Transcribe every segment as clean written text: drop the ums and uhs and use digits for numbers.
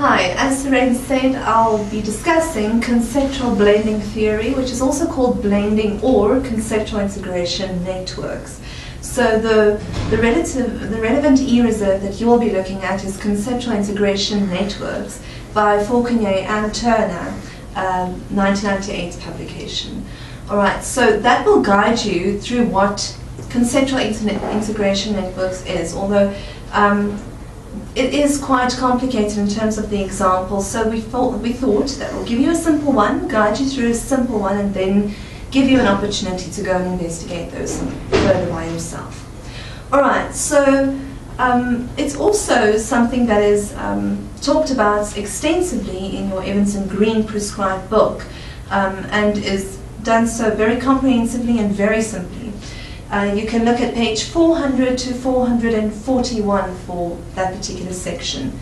Hi, as Serene said, I'll be discussing conceptual blending theory, which is also called blending or conceptual integration networks. So the relevant e-reserve that you'll be looking at is conceptual integration networks by Faulkner and Turner, 1998 publication. Alright, so that will guide you through what conceptual integration networks is, although it is quite complicated in terms of the examples, so we thought that we'll give you a simple one, guide you through a simple one, and then give you an opportunity to go and investigate those further by yourself. Alright, so it's also something that is talked about extensively in your Evans and Green prescribed book, and is done so very comprehensively and very simply. You can look at page 400 to 441 for that particular section.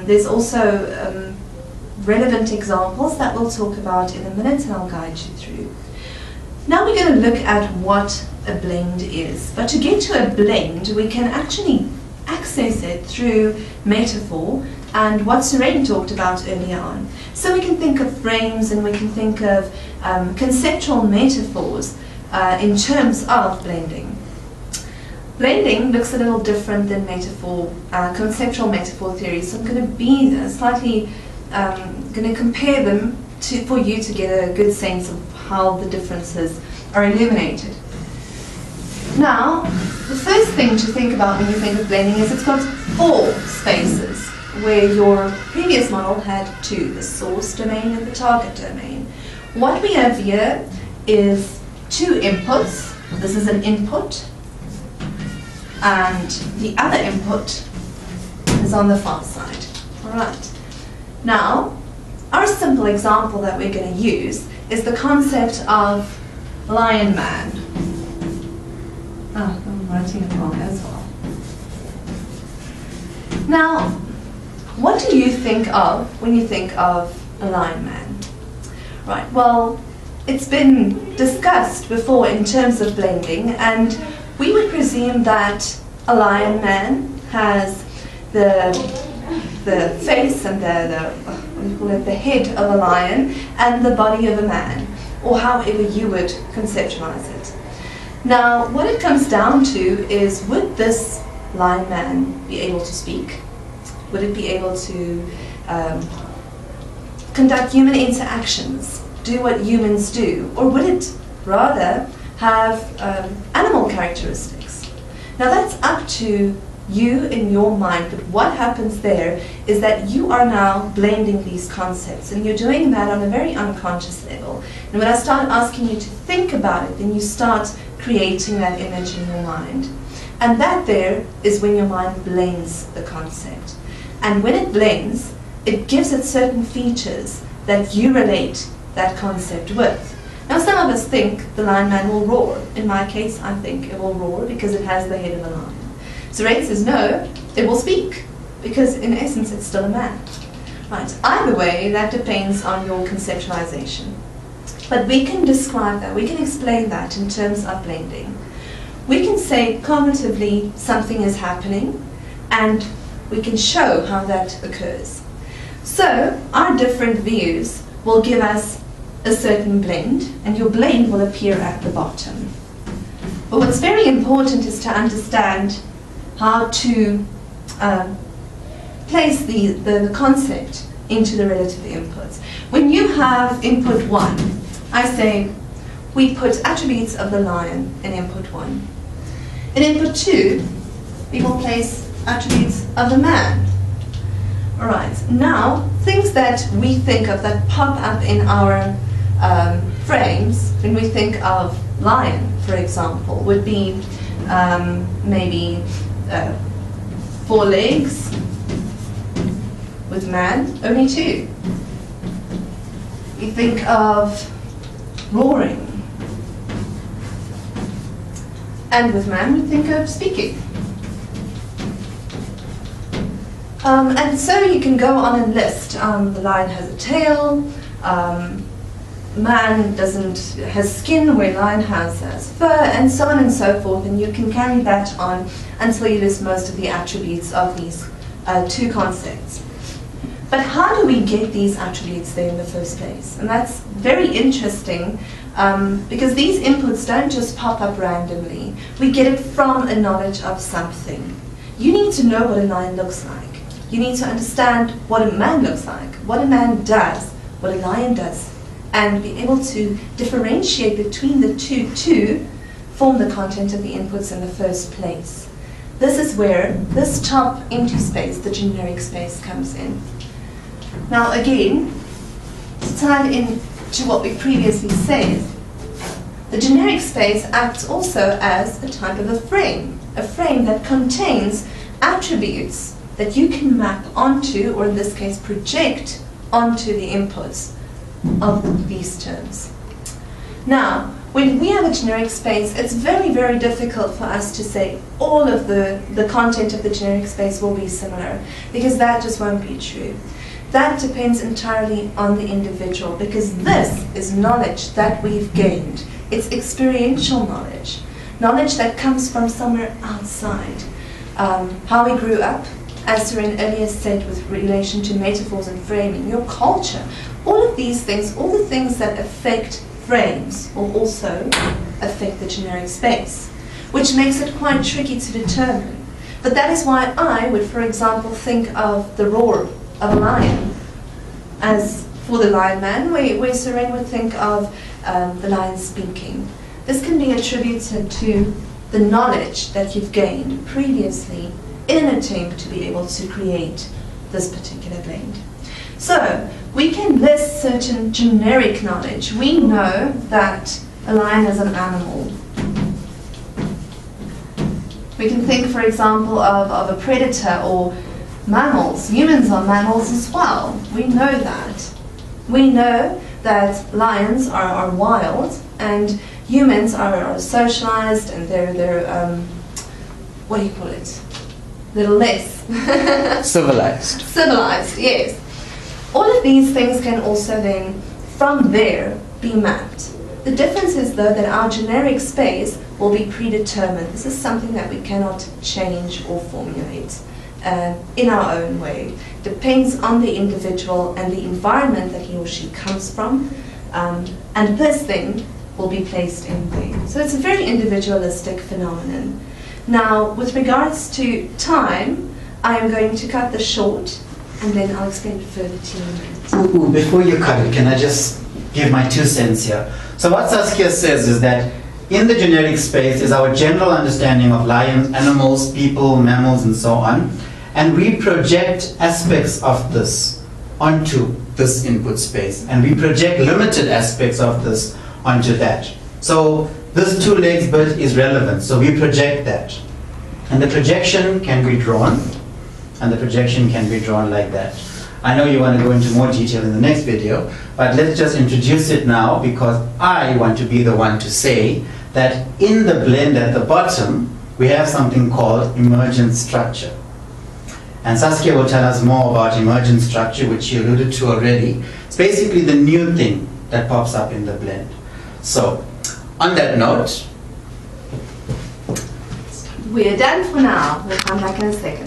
There's also relevant examples that we'll talk about in a minute, and I'll guide you through. Now we're going to look at what a blend is. But to get to a blend, we can actually access it through metaphor and what Serene talked about earlier on. So we can think of frames and we can think of conceptual metaphors in terms of blending. Blending looks a little different than metaphor, conceptual metaphor theory, so I'm going to be slightly going to compare them for you to get a good sense of how the differences are illuminated. Now, the first thing to think about when you think of blending is it's got four spaces, where your previous model had two, the source domain and the target domain. What we have here is two inputs. This is an input, and the other input is on the far side. Alright. Now, our simple example that we're going to use is the concept of lion man. Oh, I'm writing it wrong as well. Now, what do you think of when you think of a lion man? Right, well, it's been discussed before in terms of blending, and we would presume that a lion man has the face and the head of a lion and the body of a man, or however you would conceptualize it. Now, what it comes down to is, would this lion man be able to speak? Would it be able to conduct human interactions, do what humans do, or would it rather have animal characteristics? Now that's up to you in your mind, but what happens there is that you are now blending these concepts, and you're doing that on a very unconscious level. And when I start asking you to think about it, then you start creating that image in your mind. And that there is when your mind blends the concept. And when it blends, it gives it certain features that you relate that concept with. Now, some of us think the lion man will roar. In my case, I think it will roar because it has the head of a lion. Serene says no, it will speak, because in essence it's still a man. Right, either way, that depends on your conceptualization. But we can describe that, we can explain that in terms of blending. We can say cognitively something is happening, and we can show how that occurs. So, our different views will give us a certain blend, and your blend will appear at the bottom. But what's very important is to understand how to place the concept into the relative inputs. When you have input 1, I say we put attributes of the lion in input 1. In input 2, we will place attributes of the man. Alright, now things that we think of that pop up in our frames when we think of lion, for example, would be maybe 4 legs, with man only 2. We think of roaring, and with man we think of speaking. And so you can go on and list. The lion has a tail, man has skin where lion has fur, and so on and so forth, and you can carry that on until you list most of the attributes of these two concepts. But how do we get these attributes there in the first place? And that's very interesting because these inputs don't just pop up randomly. We get it from a knowledge of something. You need to know what a lion looks like. You need to understand what a man looks like, what a man does, what a lion does, and be able to differentiate between the two to form the content of the inputs in the first place. This is where this top empty space, the generic space, comes in. Now again, to tie it into what we previously said, the generic space acts also as a type of a frame that contains attributes that you can map onto, or in this case project onto the inputs of these terms. Now, when we have a generic space, it's very, very difficult for us to say all of the content of the generic space will be similar, because that just won't be true. That depends entirely on the individual, because this is knowledge that we've gained. It's experiential knowledge, knowledge that comes from somewhere outside. How we grew up, as Seren earlier said, with relation to metaphors and framing, your culture, all of these things, all the things that affect frames will also affect the generic space, which makes it quite tricky to determine. But that is why I would, for example, think of the roar of a lion as for the lion man, where Seren would think of the lion speaking. This can be attributed to the knowledge that you've gained previously in an attempt to be able to create this particular blend. So we can list certain generic knowledge. We know that a lion is an animal. We can think, for example, of a predator or mammals. Humans are mammals as well. We know that. We know that lions are wild and humans are socialized, and they're what do you call it? They're less civilized. Civilized, yes. All of these things can also then, from there, be mapped. The difference is, though, that our generic space will be predetermined. This is something that we cannot change or formulate in our own way. Depends on the individual and the environment that he or she comes from, and this thing will be placed in there. So it's a very individualistic phenomenon. Now, with regards to time, I am going to cut this short, and then I'll explain it further to you in a minute. Before you cut it, can I just give my 2 cents here? So what Saskia says is that in the generic space is our general understanding of lions, animals, people, mammals, and so on, and we project aspects of this onto this input space, and we project limited aspects of this onto that. So this 2 legs bit is relevant, so we project that. And the projection can be drawn, and the projection can be drawn like that. I know you want to go into more detail in the next video, but let's just introduce it now, because I want to be the one to say that in the blend at the bottom, we have something called emergent structure. And Saskia will tell us more about emergent structure, which she alluded to already. It's basically the new thing that pops up in the blend. So, on that note, we're done for now. We'll come back in a second.